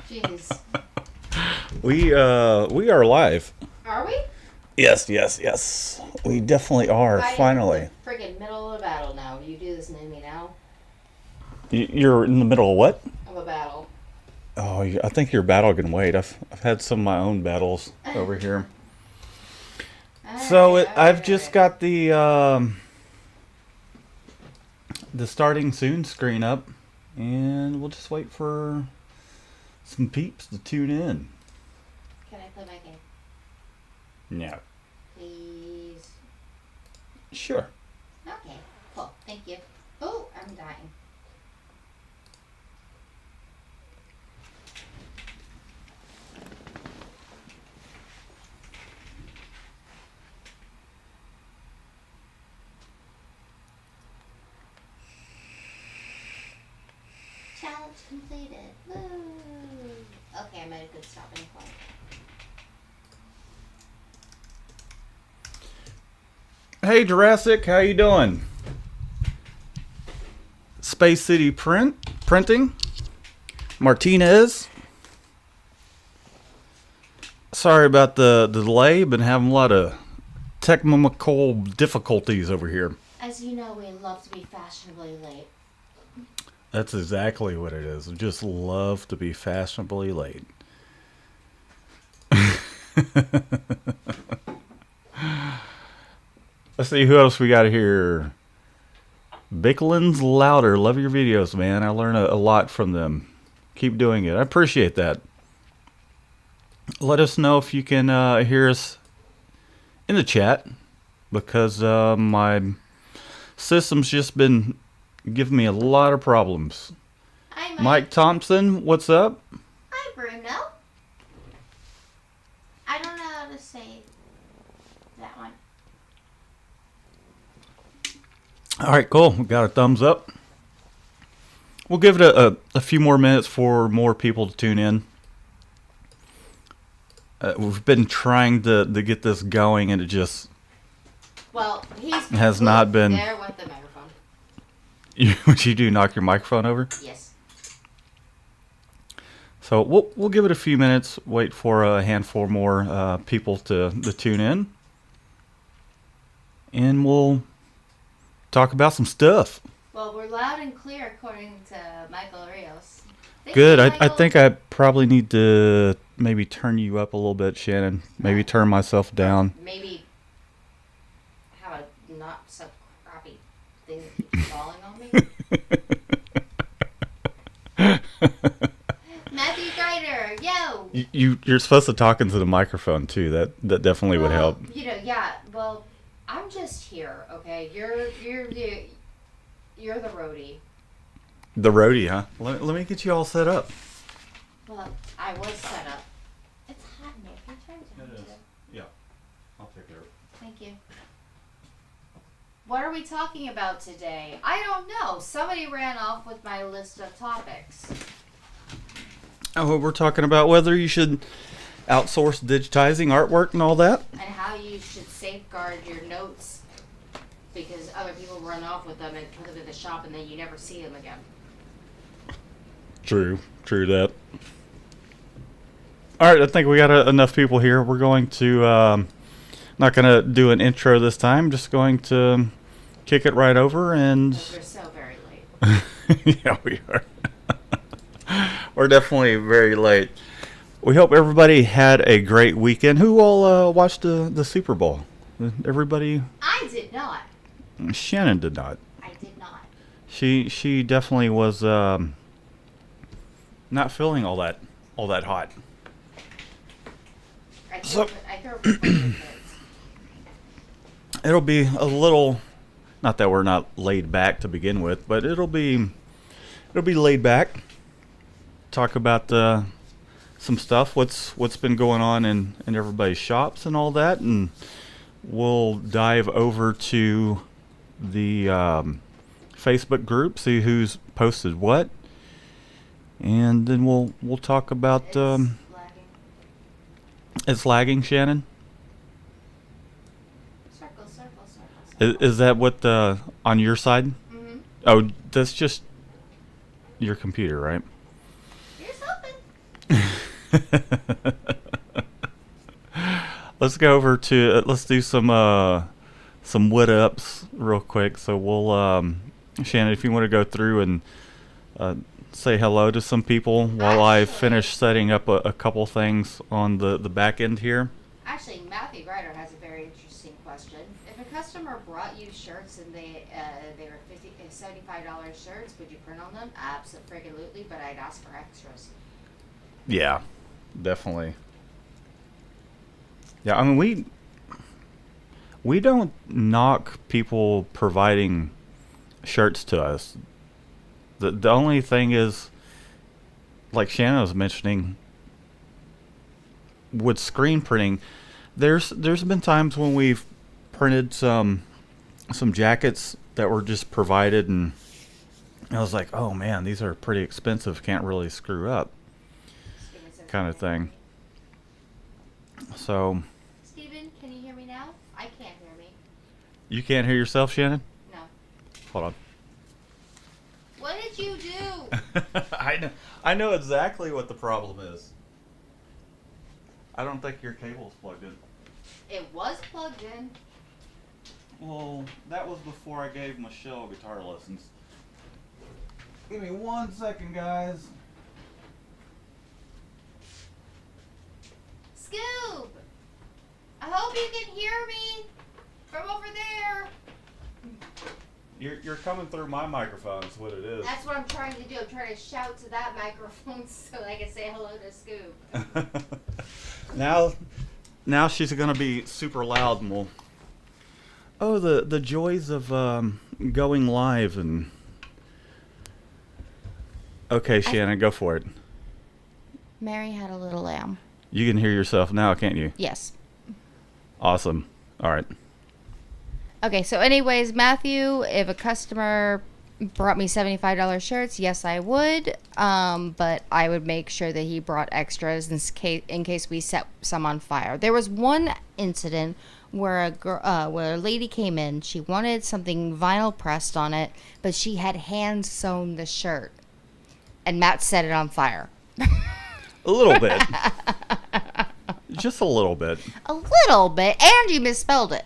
Jeez. We are live. Are we? Yes, yes, yes. We definitely are. I'm Finally. in the friggin' middle of a battle now. You do this to me now? You're in the middle of what? Of a battle. Oh, I think your battle can wait. I've had some of my own battles over here. I've just got the starting soon screen up, and we'll just wait for some peeps to tune in. Can I play my game? No. Please. Sure. Okay. Cool. Thank you. Oh, I'm dying. Challenge completed. Woo! Okay, I'm at a good stopping point. Hey Jurassic, how you doing? Space City Printing. Martinez. Sorry about the delay. Been having a lot of technical difficulties over here. As you know, we love to be fashionably late. That's exactly what it is. I just love to be fashionably late. Let's see who else we got here. Bicklin's Louder. Love your videos, man. I learn a lot from them. Keep doing it. I appreciate that. Let us know if you can hear us in the chat, because my system's just been giving me a lot of problems. Hi, Mike Thompson, what's up? Hi, Bruno. I don't know how to say that one. All right, cool. We got a thumbs up. We'll give it a few more minutes for more people to tune in. We've been trying to get this going, and it just has not been. There with the microphone. What you do? Knock your microphone over? Yes. So we'll give it a few minutes. Wait for a handful more people to tune in, and we'll talk about some stuff. Well, we're loud and clear according to Michael Rios. Good. I think I probably need to maybe turn you up a little bit, Shannon. Maybe turn myself down. Maybe have a not so crappy thing that keeps falling on me. Matthew Greider, yo! You're supposed to talk into the microphone too. That definitely would help. You know, yeah. Well, I'm just here, okay? You're the roadie. The roadie, huh? Let me get you all set up. Well, I was set up. It's hot in here. Can you turn it down? It is. Yeah, I'll take care of it. Thank you. What are we talking about today? I don't know. Somebody ran off with my list of topics. Oh, we're talking about whether you should outsource digitizing artwork and all that. And how you should safeguard your notes because other people run off with them and put them in the shop and then you never see them again. True that. All right, I think we got enough people here. We're going to not going to do an intro this time. Just going to kick it right over and. We're so very late. Yeah, we are. We're definitely very late. We hope everybody had a great weekend. Who all watched the Super Bowl? Everybody? I did not. Shannon did not. I did not. She definitely was not feeling all that hot. I threw up before the kids. It'll be a little, not that we're not laid back to begin with, but it'll be laid back. Talk about some stuff, what's been going on in everybody's shops and all that, and we'll dive over to the Facebook group, see who's posted what, and then we'll talk about. It's lagging. It's lagging, Shannon. Circle. Is that what on your side? Mm-hmm. Oh, that's just your computer, right? Let's go over to let's do some wood ups real quick. So we'll Shannon, if you want to go through and say hello to some people while I finish setting up a couple things on the back end here. Actually, Matthew Grider has a very interesting question. If a customer brought you shirts and they were $75 shirts, would you print on them? Absolutely, but I'd ask for extras. Yeah, definitely. Yeah, I mean we don't knock people providing shirts to us. The only thing is, like Shannon was mentioning, with screen printing, there's been times when we've printed some jackets that were just provided, and I was like, oh man, these are pretty expensive, can't really screw up, kind of thing. So Steven, can you hear me now? I can't hear me. You can't hear yourself, Shannon? No. Hold on. What did you do? I know exactly what the problem is. I don't think your cable's plugged in. It was plugged in. Well, that was before I gave Michelle guitar lessons. Give me 1 second, guys. Scoob! I hope you can hear me from over there. You're coming through my microphone, is what it is. That's what I'm trying to do. I'm trying to shout to that microphone so I can say hello to Scoob. Now she's gonna be super loud, and we'll. Oh, the joys of going live and. Okay, Shannon, go for it. Mary had a little lamb. You can hear yourself now, can't you? Yes. Awesome. All right. Okay, so anyways, Matthew, if a customer brought me $75 shirts, yes, I would. But I would make sure that he brought extras in case we set some on fire. There was one incident where where a lady came in. She wanted something vinyl pressed on it, but she had hand sewn the shirt, and Matt set it on fire. A little bit. Just a little bit. A little bit, and you misspelled it.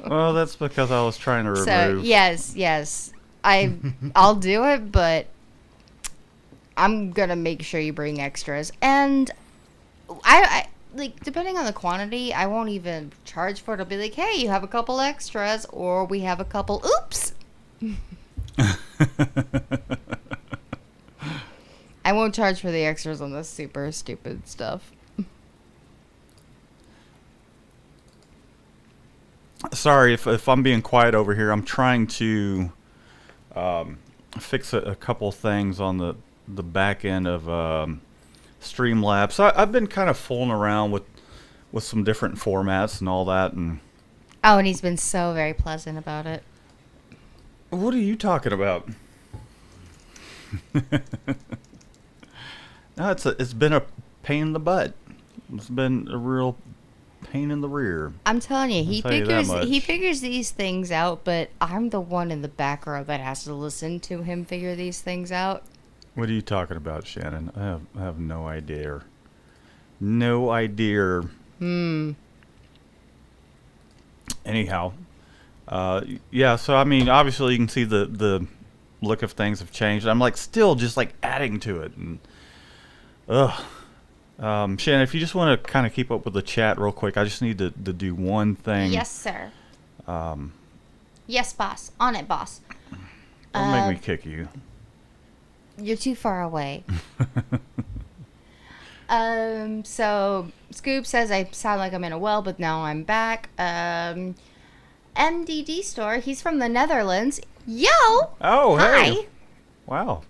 Well, that's because I was trying to remove. So yes, I'll do it, but I'm gonna make sure you bring extras. And I like, depending on the quantity, I won't even charge for it. I'll be like, hey, you have a couple extras, or we have a couple. Oops. I won't charge for the extras on this super stupid stuff. Sorry if I'm being quiet over here. I'm trying to fix a couple things on the back end of Streamlabs. I've been kind of fooling around with some different formats and all that. And Oh, and he's been so very pleasant about it. what are you talking about? No, it's been a pain in the butt. It's been a real pain in the rear. I'm telling you, he I'll tell you that he much. figures these things out, but I'm the one in the back row that has to listen to him figure these things out. What are you talking about, Shannon? I have no idea. No idea. Anyhow, yeah. So I mean, obviously you can see the look of things have changed. I'm like still just like adding to it, and Shannon, if you just want to kind of keep up with the chat real quick, I just need to do one thing. Yes, sir. Yes, boss. On it, boss. Don't make me kick you. You're too far away. So Scoop says I sound like I'm in a well, but now I'm back. MDD store. He's from the Netherlands. Yo. Oh, hi. hey. Wow.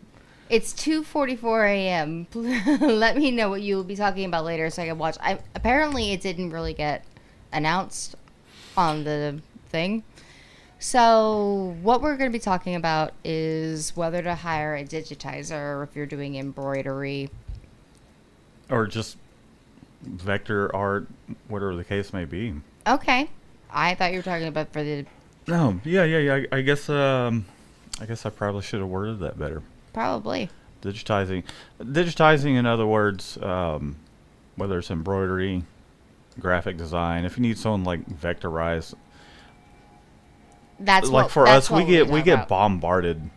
It's 2:44 a.m. Let me know what you will be talking about later so I can watch. Apparently it didn't really get announced on the thing. So what we're going to be talking about is whether to hire a digitizer if you're doing embroidery. Or just vector art, whatever the case may be. Okay. I thought you were talking about for the... No, yeah. I guess I probably should have worded that better. Probably. Digitizing, in other words, whether it's embroidery, graphic design. If you need someone like vectorize, like for that's us, what we we're get about. bombarded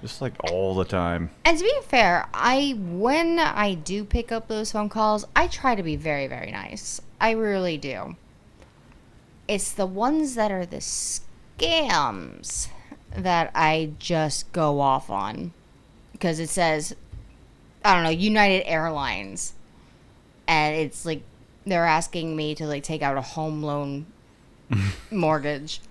just like all the time. And to be fair, when I do pick up those phone calls, I try to be very, very nice. I really do. It's the ones that are the scams that I just go off on. Because it says, I don't know, United Airlines. And it's like they're asking me to like take out a home loan mortgage.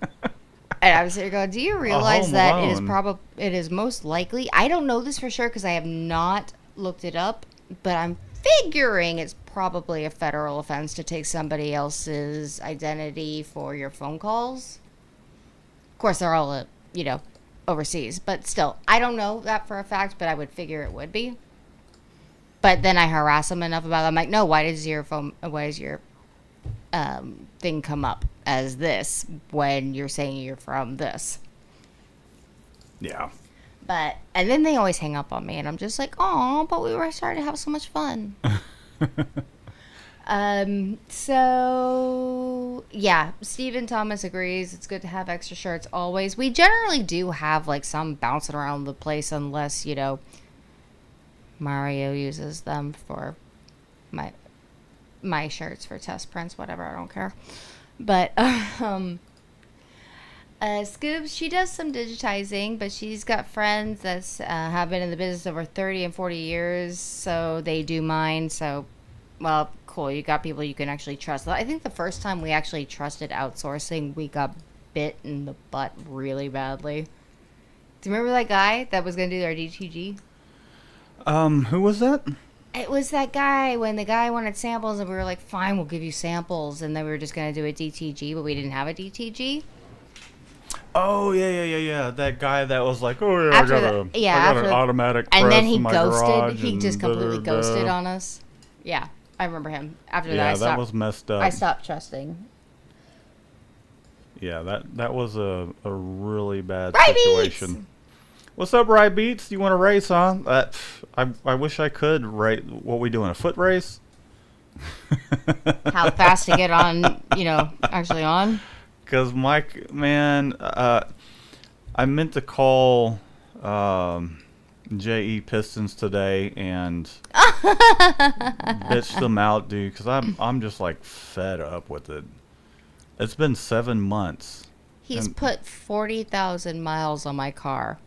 And I was here going, do you realize home that loan. it is most likely, I don't know this for sure because I have not looked it up, but I'm figuring it's probably a federal offense to take somebody else's identity for your phone calls. Of course, they're all, overseas, but still, I don't know that for a fact, but I would figure it would be. But then I harass them enough about it. I'm like, no, why does your thing come up as this when you're saying you're from this? Yeah. And then they always hang up on me, and I'm just like, oh, but we were starting to have so much fun. So yeah, Stephen Thomas agrees. It's good to have extra shirts always. We generally do have like some bouncing around the place unless, Mario uses them for my shirts for test prints, whatever, I don't care. But Scoobs, she does some digitizing, but she's got friends that have been in the business over 30 and 40 years, so they do mine. So, well, cool. You got people you can actually trust. I think the first time we actually trusted outsourcing, we got bit in the butt really badly. Do you remember that guy that was going to do our DTG? Who was that? It was that guy when the guy wanted samples, and we were like, fine, we'll give you samples. And then we were just going to do a DTG, but we didn't have a DTG. Oh yeah. That guy that was like, oh yeah, After I got an automatic press and then he in my ghosted. garage He and just completely da, da, da. ghosted on us. Yeah, I remember him. After that, Yeah, I stopped. that was messed up. I stopped trusting. Yeah, that was a really bad Right situation. Beats! What's up, Rye Beats? You want to race, huh? I wish I could race. What we doing? A foot race? How fast to get on? Actually on. Because Mike, man, I meant to call JE Pistons today and bitch them out, dude. Because I'm just like fed up with it. It's been 7 months. He's put 40,000 miles on my car.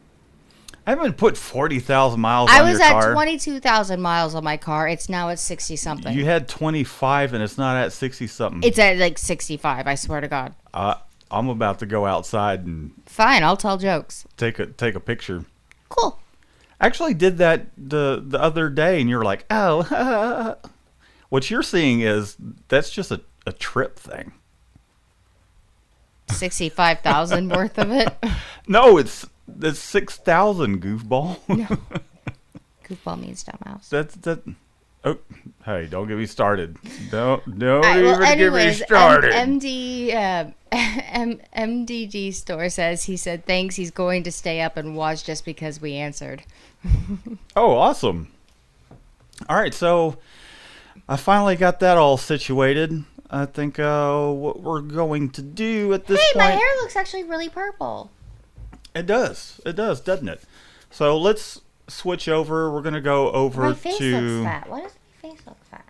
I haven't put 40,000 miles I on was your car. at 22,000 miles on my car. It's now at 60 something. You had 25 and it's not at 60 something. It's at like 65. I swear to God. I'm about to go outside and Fine, I'll tell jokes. take a picture. Cool. I actually did that the other day, and you're like, oh. What you're seeing is that's just a trip thing. 65,000 worth of it. No, it's 6,000, goofball. No. Goofball means dumbass. That. Oh, hey! Don't get me started. Don't Right, even get me started. MDG store says he said thanks. He's going to stay up and watch just because we answered. Oh, awesome! All right, so I finally got that all situated. I think what we're going to do at this point. Hey, my hair looks actually really purple. It does, doesn't it? So let's switch over. We're gonna go over My face to. looks fat. Why does my face look fat?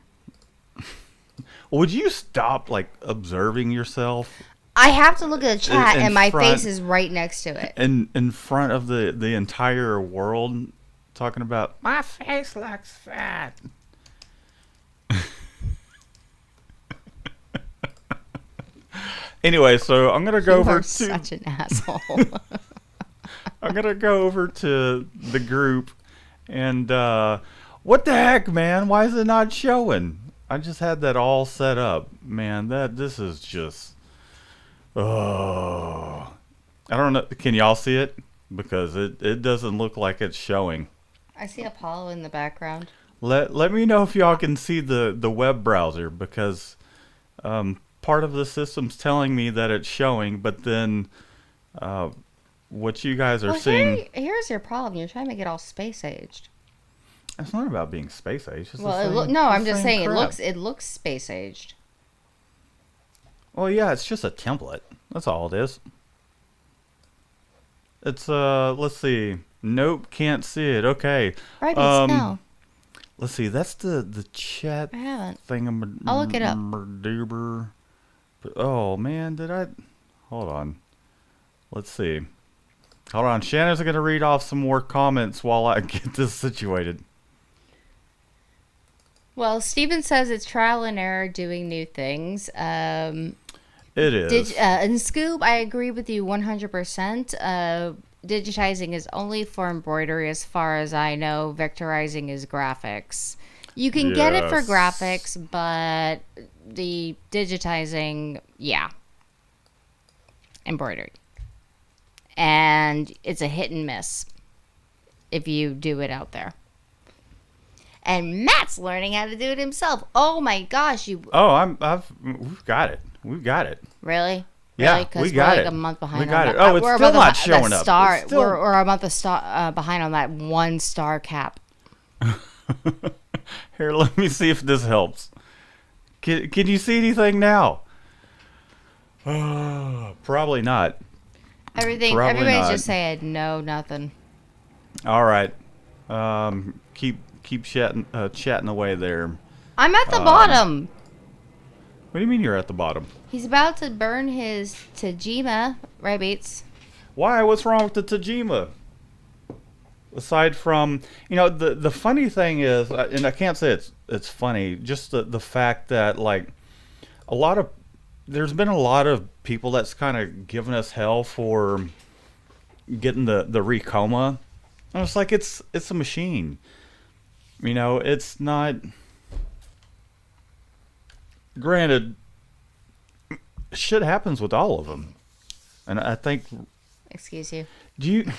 Would you stop like observing yourself? I have to look at the chat, In and my front- face is right next to it. in front of the entire world, talking about my face looks fat. Anyway, so I'm gonna go You over are to. such an asshole. I'm gonna go over to the group, and what the heck, man? Why is it not showing? I just had that all set up, man. This is just. Oh, I don't know. Can y'all see it? Because it doesn't look like it's showing. I see Apollo in the background. Let me know if y'all can see the web browser, because part of the system's telling me that it's showing, but then what you guys are Well, seeing. here's your problem. You're trying to make it all space aged. It's not about being space age. It's Well, the same, no, the I'm just same saying crap. it looks space aged. Well, yeah, it's just a template. That's all it is. It's let's see. Nope, can't see it. Okay. Right, Um, no, let's see. That's the chat I haven't. thing. I'll look it up. Oh man, did I? Hold on. Let's see. Hold on. Shannon's gonna read off some more comments while I get this situated. Well, Steven says it's trial and error doing new things. It is. In Scoob, I agree with you 100%. Digitizing is only for embroidery as far as I know. Vectorizing is graphics. You can get it for Yes. graphics, but the digitizing, yeah, embroidery. And it's a hit and miss if you do it out there. And Matt's learning how to do it himself. Oh my gosh, We've got it. We've got it. really? Yeah, Really? 'Cause we got we're like it. a month behind. We got on it. that. Oh, it's We're still about not the showing up. Star, It's still- we're a month behind on that 1 star cap. Here, let me see if this helps. Can you see anything now? Probably not. Everybody's not. just saying no, nothing. All right. Keep chatting away there. I'm at the bottom. What do you mean you're at the bottom? He's about to burn his Tajima, right, Beats? Why? What's wrong with the Tajima? Aside from, the funny thing is, and I can't say it's funny, just the fact that like there's been a lot of people that's kind of given us hell for getting the Recoma. And it's like it's a machine. It's not. Granted, shit happens with all of them, and I think. Excuse you. Do you?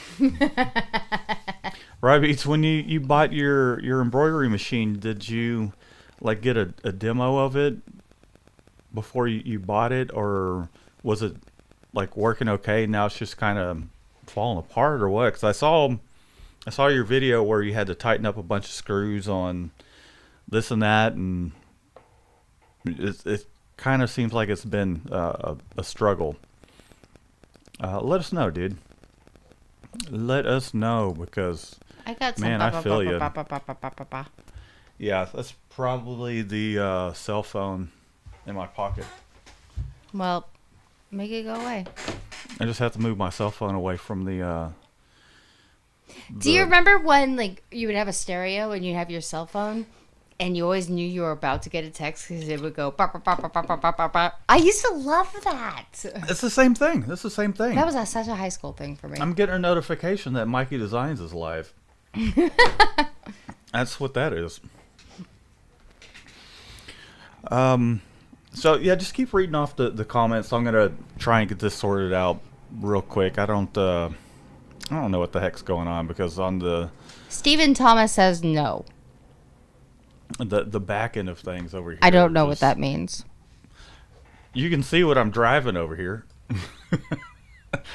Right, it's when you bought your embroidery machine. Did you like get a demo of it before you bought it, or was it like working okay? Now it's just kind of falling apart, or what? Because I saw your video where you had to tighten up a bunch of screws on this and that, and it kind of seems like it's been a struggle. Let us know, dude. Let us know, because I got some. Man, I feel ya. ya. yeah, that's probably the cell phone in my pocket. Well, make it go away. I just have to move my cell phone away from the. Do you remember when like you would have a stereo and you have your cell phone, and you always knew you were about to get a text because it would go. Bah, bah, bah, bah, bah, bah, bah, bah, bah. I used to love that. It's the same thing. It's the same thing. That was such a high school thing for me. I'm getting a notification that Mikey Designs is live. That's what that is. So yeah, just keep reading off the comments. I'm gonna try and get this sorted out real quick. I don't know what the heck's going on, because on the Stephen Thomas says no. back end of things over here. I don't know what that means. You can see what I'm driving over here.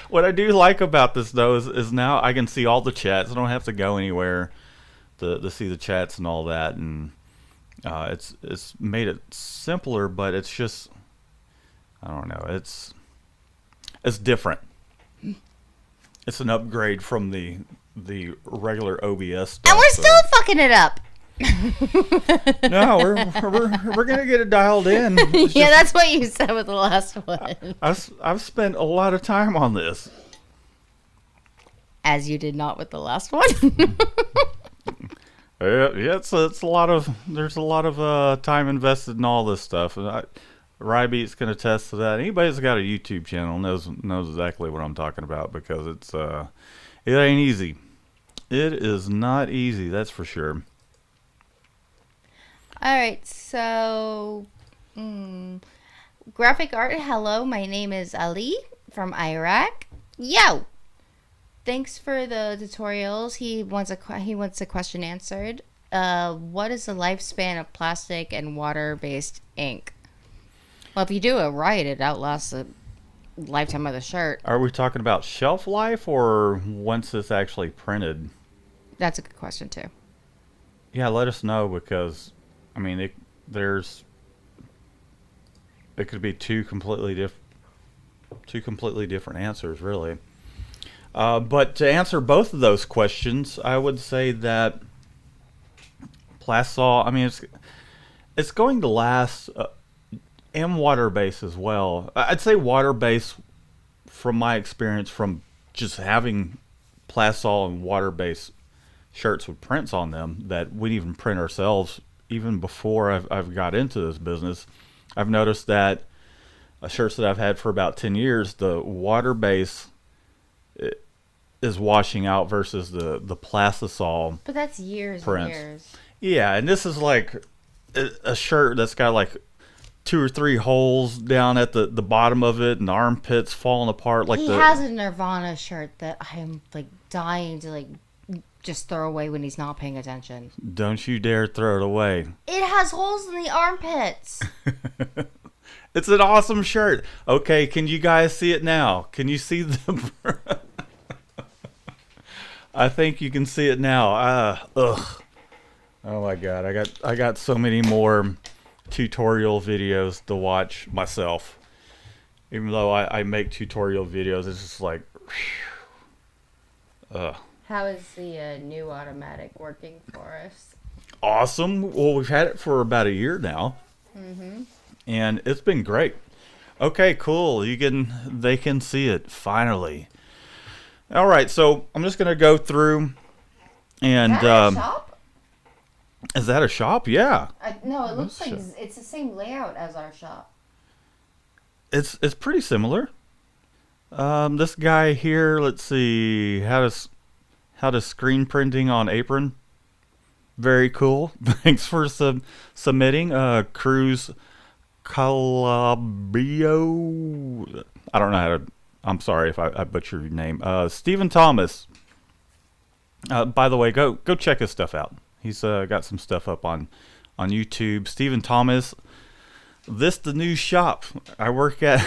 What I do like about this though is now I can see all the chats. I don't have to go anywhere to see the chats and all that, and it's made it simpler, but it's just, I don't know, it's different. It's an upgrade from the regular OBS stuff. And we're still fucking it up. No, we're gonna get it dialed in. It's Yeah, just- that's what you said with the last one. I've spent a lot of time on this. As you did not with the last one. Yeah, it's a lot of, there's a lot of time invested in all this stuff. And Rybeat's can attest to that. Anybody that's got a YouTube channel knows exactly what I'm talking about, because it ain't easy. It is not easy, that's for sure. All right, so graphic art. Hello, my name is Ali from Iraq. Yo, thanks for the tutorials. He wants a question answered. What is the lifespan of plastic and water-based ink? Well, if you do it right, it outlasts it lifetime of the shirt. Are we talking about shelf life or once it's actually printed? That's a good question too. Yeah, let us know because, I mean, there's it could be two completely different answers, really. But to answer both of those questions, I would say that Plasol. I mean, it's going to last, and water base as well. I'd say water base, from my experience, from just having Plasol and water base shirts with prints on them that we'd even print ourselves even before I've got into this business. I've noticed that shirts that I've had for about 10 years, the water base is washing out versus the plastisol But that's years prints. and years. Yeah, and this is like a shirt that's got like 2 or 3 holes down at the bottom of it, and the armpits falling apart. Like He has a Nirvana shirt that I'm like dying to like just throw away when he's not paying attention. Don't you dare throw it away. It has holes in the armpits. It's an awesome shirt. Okay, can you guys see it now? Can you see the... I think you can see it now. Ugh. Oh my god, I got so many more tutorial videos to watch myself. Even though I make tutorial videos, it's just like... How is the new automatic working for us? Awesome. Well, we've had it for about a year now. Mm-hmm. And it's been great. Okay, cool. They can see it finally. All right, so I'm just gonna go through and Is that a shop? Is that a shop? Yeah. No, it looks like it's the same layout as our shop. It's pretty similar. This guy here, let's see, how to screen printing on apron. Very cool. Thanks for submitting. Cruz Calabrio. I don't know how to. I'm sorry if I butchered your name. Stephen Thomas. By the way, go check his stuff out. He's got some stuff up on YouTube. Stephen Thomas. This the new shop I work at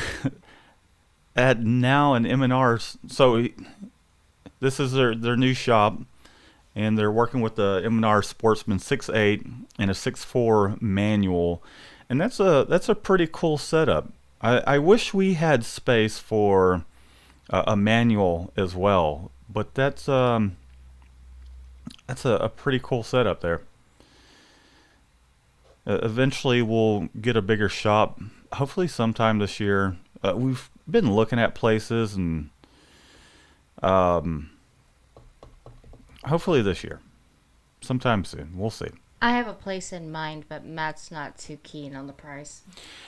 now in M&R. So this is their new shop, and they're working with the M&R Sportsman 6.8 and a 6.4 manual, and that's a pretty cool setup. I wish we had space for a manual as well, but that's a pretty cool setup there. Eventually, we'll get a bigger shop. Hopefully, sometime this year. We've been looking at places, and hopefully this year, sometime soon. We'll see. I have a place in mind, but Matt's not too keen on the price.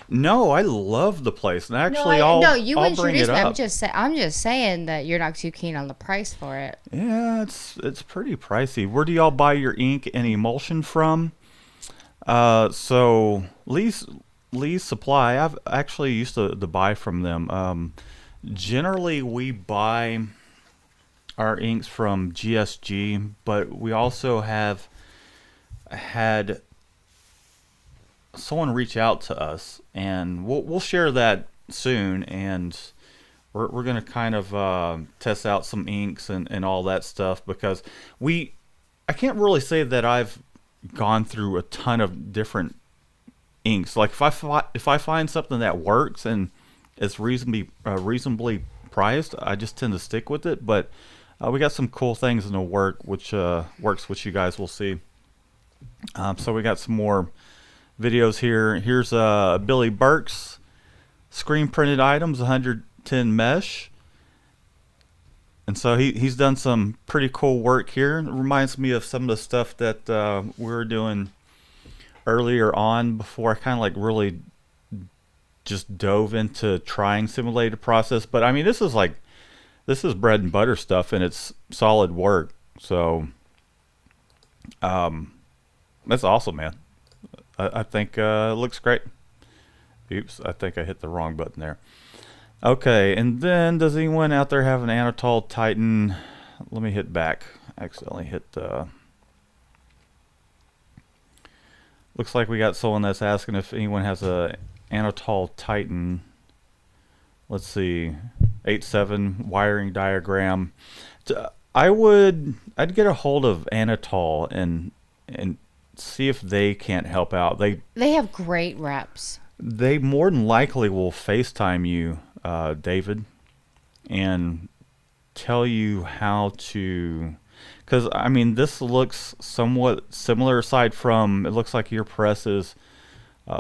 No, I love the place, and actually, I'll bring it up. I'm just saying that you're not too keen on the price for it. Yeah, it's pretty pricey. Where do y'all buy your ink and emulsion from? So Lee's Supply. I've actually used to buy from them. Generally, we buy our inks from GSG, but we also have had someone reach out to us, and we'll share that soon, and we're gonna kind of test out some inks and all that stuff, because I can't really say that I've gone through a ton of different inks. Like if I find something that works and it's reasonably priced, I just tend to stick with it. But we got some cool things in the works, which you guys will see. So we got some more videos here. Here's Billy Burke's screen printed items, 110 mesh. And so he's done some pretty cool work here. It reminds me of some of the stuff that we were doing earlier on, before I kind of like really just dove into trying simulated process. But I mean, this is bread and butter stuff, and it's solid work. So that's awesome, man. I think it looks great. Oops, I think I hit the wrong button there. Okay, and then does anyone out there have an Anatol Titan? Let me hit back. I accidentally hit looks like we got someone that's asking if anyone has a Anatol Titan let's see, 8.7 wiring diagram. I'd get a hold of Anatol and see if they can't help out. They have great reps. They more than likely will FaceTime you, David, and tell you how to. Because I mean, this looks somewhat similar. Aside from, it looks like your press is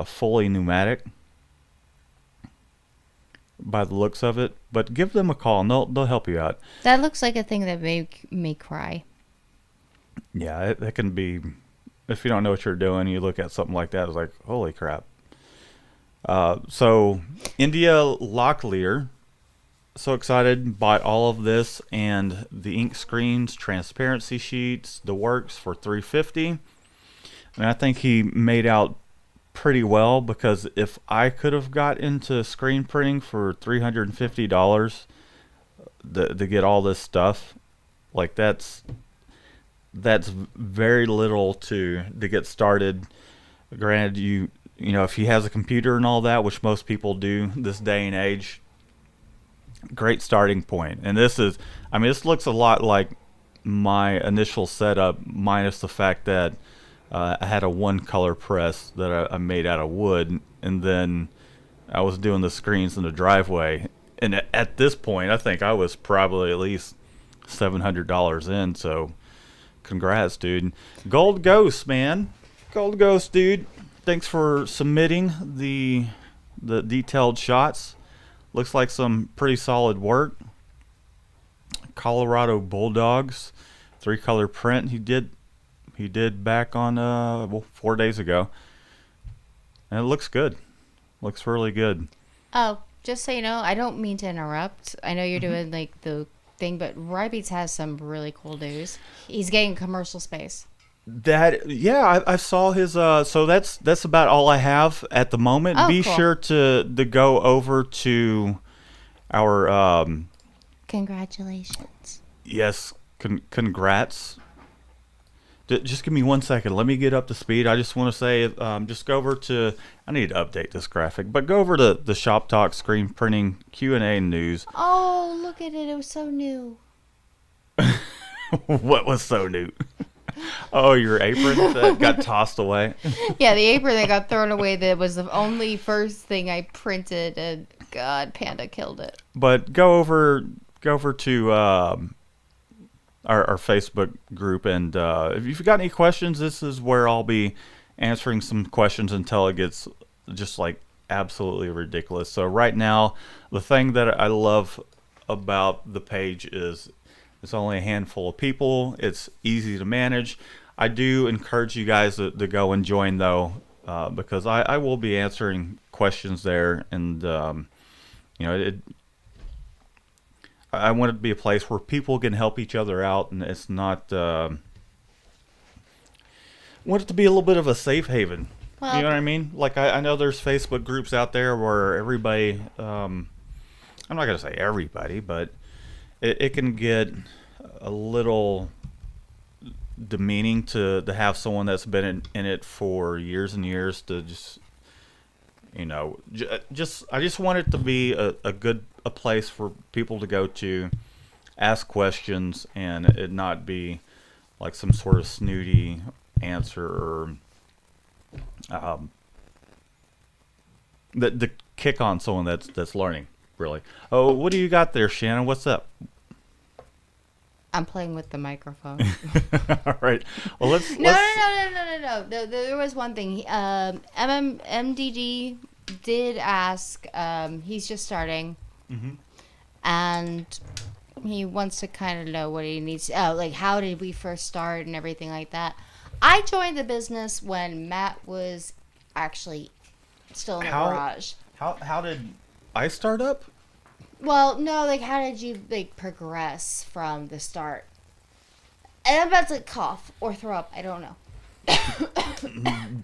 fully pneumatic by the looks of it. But give them a call, and they'll help you out. That looks like a thing that make me cry. Yeah, it can be. If you don't know what you're doing, you look at something like that, it's like, holy crap. So India Locklear, so excited, bought all of this and the ink screens, transparency sheets, the works for $350. And I think he made out pretty well, because if I could have got into screen printing for $350 to get all this stuff, like that's very little to get started. Granted, you know, if he has a computer and all that, which most people do this day and age, great starting point. And this is, I mean, this looks a lot like my initial setup, minus the fact that I had a one color press that I made out of wood, and then I was doing the screens in the driveway. And at this point, I think I was probably at least $700 in. So congrats, dude. Gold Ghost, man. Gold Ghost, dude. Thanks for submitting the detailed shots. Looks like some pretty solid work. Colorado Bulldogs, 3-color print. He did back on 4 days ago, and it looks good. Looks really good. Oh, just so you know, I don't mean to interrupt. I know you're doing like the thing, but Rybeats has some really cool news. He's getting commercial space. I saw his. So that's about all I have at the moment. Oh, Be cool. sure to go over to our Congratulations. yes, congrats. Just give me 1 second. Let me get up to speed. I just want to say, just go over to. I need to update this graphic, but go over to the Shop Talk Screen Printing Q&A news. Oh, look at it! It was so new. What was so new? Oh, your apron that got tossed away. Yeah, the apron that got thrown away. That was the only first thing I printed, and God, Panda killed it. But go over to our Facebook group, and if you've got any questions, this is where I'll be answering some questions until it gets just like absolutely ridiculous. So right now, the thing that I love about the page is it's only a handful of people. It's easy to manage. I do encourage you guys to go and join, though, because I will be answering questions there, and I want it to be a place where people can help each other out, and it's not. I want it to be a little bit of a safe haven. Well, You know what I mean? Like I know there's Facebook groups out there where everybody. I'm not gonna say everybody, but it can get a little demeaning to have someone that's been in it for years and years to just, I just want it to be a place for people to go to, ask questions, and it not be like some sort of snooty answer or the kick on someone that's learning, really. Oh, what do you got there, Shannon? What's up? I'm playing with the microphone. All right. Well, let's. No. There was one thing. MDD did ask. He's just starting, and he wants to kind of know what he needs. Like how did we first start and everything like that. I joined the business when Matt was actually still in the garage. How did I start up? Well, no, like how did you like progress from the start? And I'm about to cough or throw up. I don't know.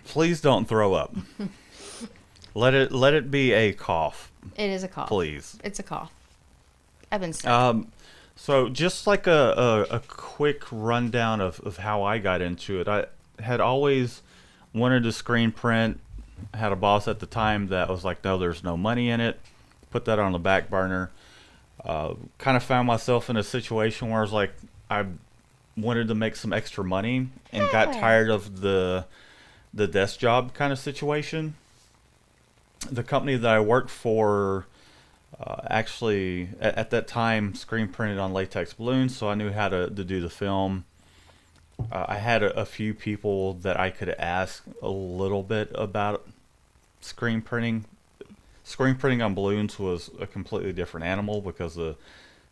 Please don't throw up. Let it be a cough. It is a cough. Please. It's a cough. I've been sick. So just like a quick rundown of how I got into it. I had always wanted to screen print. I had a boss at the time that was like, no, there's no money in it. put that on the back burner. Kind of found myself in a situation where I was like, I wanted to make some extra money and got Yeah. tired of the desk job kind of situation. The company that I worked for actually at that time screen printed on latex balloons, so I knew how to do the film. I had a few people that I could ask a little bit about screen printing. Screen printing on balloons was a completely different animal because the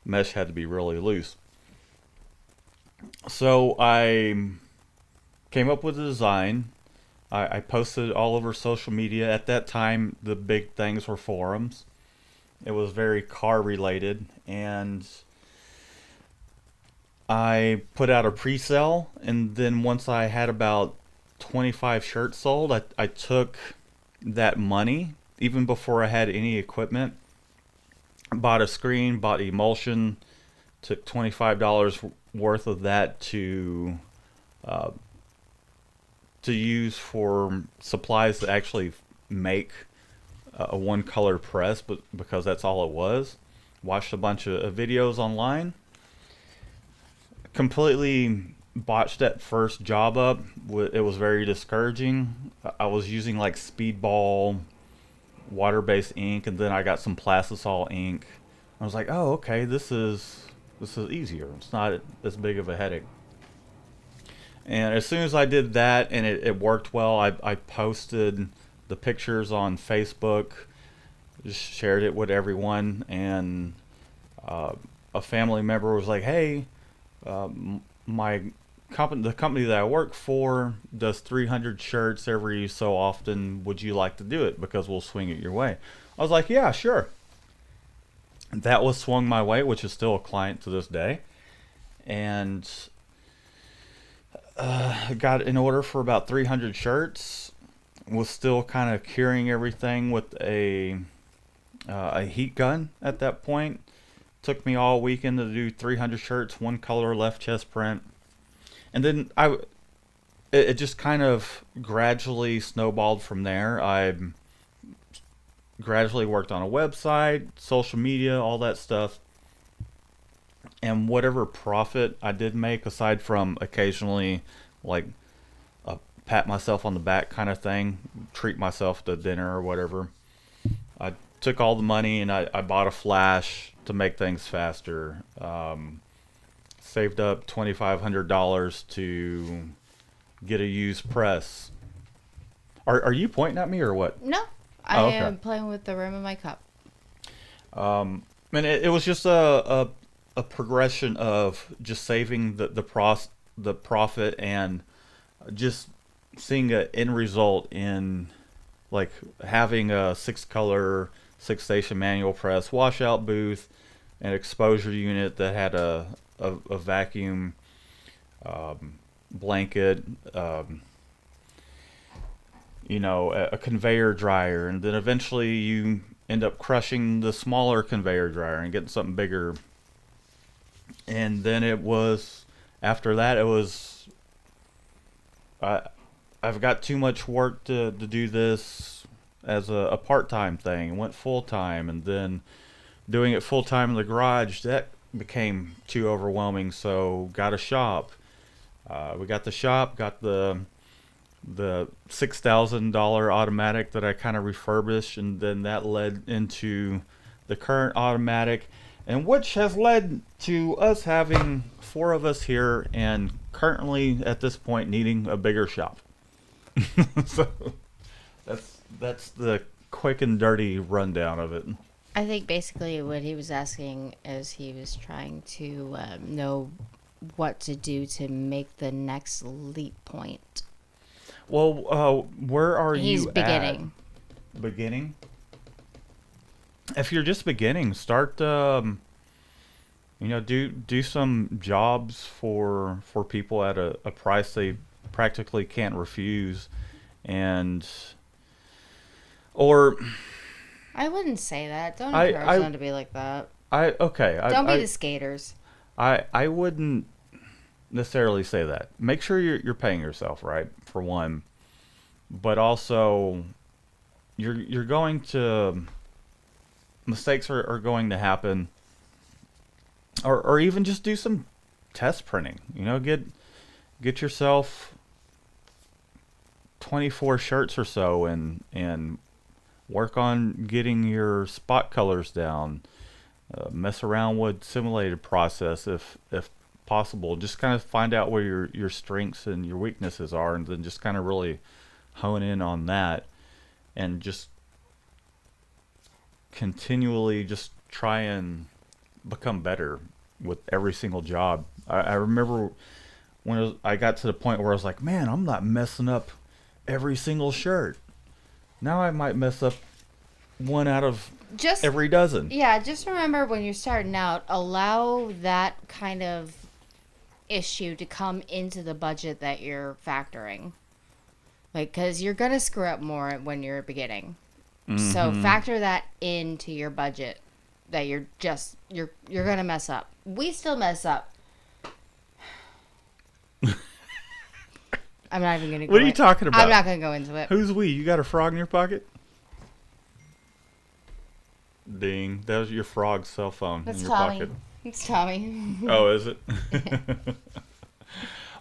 mesh had to be really loose. So I came up with a design. I posted all over social media. At that time, the big things were forums. It was very car related, and I put out a pre-sale. And then once I had about 25 shirts sold, I took that money, even before I had any equipment, bought a screen, bought emulsion, took $25 worth of that uh, to use for supplies that actually make a one color press, but because that's all it was. Watched a bunch of videos online. Completely botched that first job up. It was very discouraging. I was using like Speedball water-based ink, and then I got some Plastisol ink. I was like, oh, okay, this is easier. It's not as big of a headache. And as soon as I did that and it worked well, I posted the pictures on Facebook, just shared it with everyone, and a family member was like, "Hey, my the company that I work for does 300 shirts every so often. Would you like to do it? Because we'll swing it your way." I was like, "Yeah, sure." That was swung my way, which is still a client to this day, and got an order for about 300 shirts. Was still kind of curing everything with a heat gun at that point. Took me all weekend to do 300 shirts, one color, left chest print, and then it just kind of gradually snowballed from there. I gradually worked on a website, social media, all that stuff, and whatever profit I did make, aside from occasionally like a pat myself on the back kind of thing, treat myself to dinner or whatever, I took all the money and I bought a flash to make things faster. Saved up $2,500 to get a used press. Are you pointing at me or what? No, I Oh, okay. am playing with the rim of my cup. And it was just a progression of just saving the profit and just seeing an end result in like having a 6 color 6 station manual press, washout booth, an exposure unit that had a vacuum blanket, a conveyor dryer, and then eventually you end up crushing the smaller conveyor dryer and getting something bigger. And then after that, it was, I've got too much work to do this as a part-time thing, and went full-time, and then doing it full-time in the garage, that became too overwhelming, so got a shop. We got the shop, got the $6,000 automatic that I kind of refurbished, and then that led into the current automatic, and which has led to us having 4 of us here, and currently at this point needing a bigger shop. So that's the quick and dirty rundown of it. I think basically what he was asking is he was trying to know what to do to make the next leap point. Well, where are He's you beginning. at? Beginning? If you're just beginning, start. Do some jobs for people at a price they practically can't refuse, and or I wouldn't say that. Don't I- encourage I- them to be like that. Don't Don't be the skaters. I wouldn't necessarily say that. Make sure you're paying yourself, right, for one, but also you're going to mistakes are going to happen, or even just do some test printing. You know, get yourself 24 shirts or so, and work on getting your spot colors down. Mess around with simulated process if possible. Just kind of find out where your strengths and your weaknesses are, and then just kind of really hone in on that, and just continually just try and become better with every single job. I remember when I got to the point where I was like, man, I'm not messing up every single shirt. Now I might mess up one out of Just every dozen. Yeah, just remember when you're starting out, allow that kind of issue to come into the budget that you're factoring. Like, because you're going to screw up more when you're beginning. So factor that into your budget that you're going to mess up. We still mess up. I'm not even going to go What are you talking about? I'm not going to go into it. Who's we? You got a frog in your pocket? Ding. That was your frog's cell phone That's in your Tommy. pocket. It's Tommy. Oh, is it?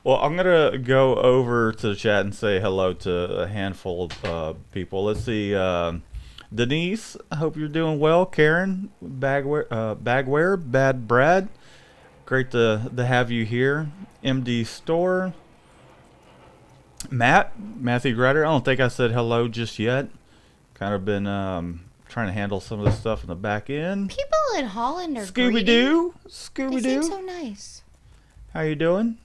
Well, I'm going to go over to the chat and say hello to a handful of people. Let's see. Denise, I hope you're doing well. Karen, Bagware, Bad Brad. Great to have you here. MD Store. Matthew Grutter. I don't think I said hello just yet. Kind of been trying to handle some of the stuff in the back end. People in Holland are Scooby Doo. They Scooby seem Doo. so nice. How you doing?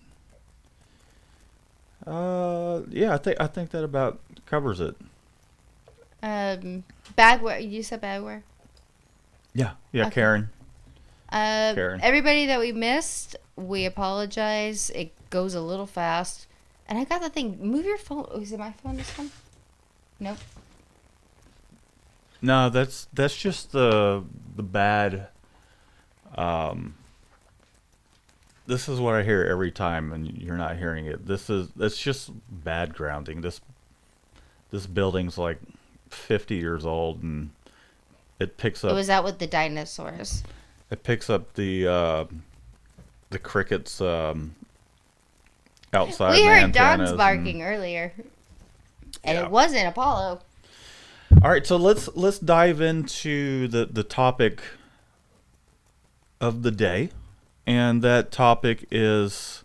Yeah, I think that about covers it. Bagware. You said Bagware? Yeah, Okay. Karen. Karen. Everybody that we missed, we apologize. It goes a little fast. And I got the thing. Move your phone. Oh, is it my phone this one? Nope. No, that's just the bad. This is what I hear every time, and you're not hearing it. That's just bad grounding. This building's like 50 years old, and it picks up. It was out with the dinosaurs. It picks up the crickets outside. We the heard dogs antennas barking earlier, and Yeah. it wasn't Apollo. All right, so let's dive into the topic of the day, and that topic is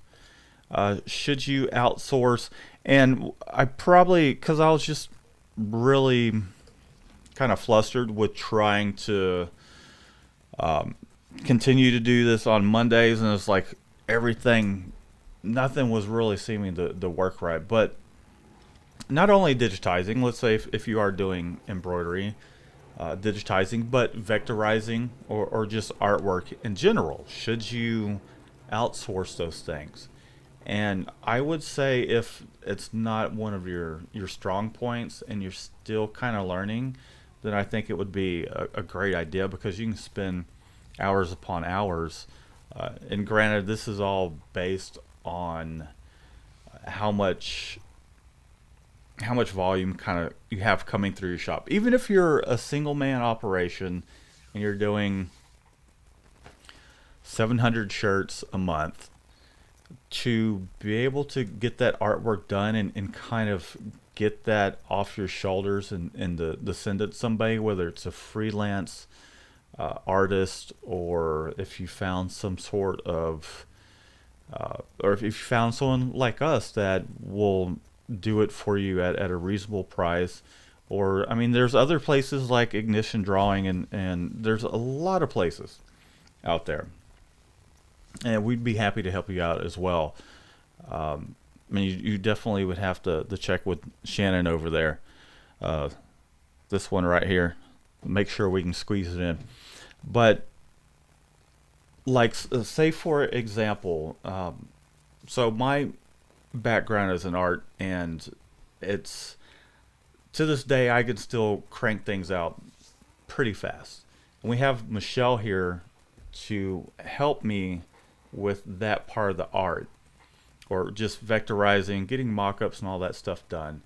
should you outsource? And I probably, because I was just really kind of flustered with trying to continue to do this on Mondays, and it's like nothing was really seeming to work right. But not only digitizing, let's say if you are doing embroidery, digitizing, but vectorizing or just artwork in general, should you outsource those things? And I would say if it's not one of your strong points and you're still kind of learning, then I think it would be a great idea, because you can spend hours upon hours. And granted, this is all based on how much volume kind of you have coming through your shop. Even if you're a single man operation and you're doing 700 shirts a month, to be able to get that artwork done and kind of get that off your shoulders and to send it to somebody, whether it's a freelance artist, or if you found some sort of or if you found someone like us that will do it for you at a reasonable price. Or I mean, there's other places like Ignition Drawing, and there's a lot of places out there, and we'd be happy to help you out as well. I mean, you definitely would have to check with Shannon over there. This one right here, make sure we can squeeze it in. But like, say for example, so my background is in art, and it's, to this day I can still crank things out pretty fast. And we have Michelle here to help me with that part of the art, or just vectorizing, getting mock-ups and all that stuff done.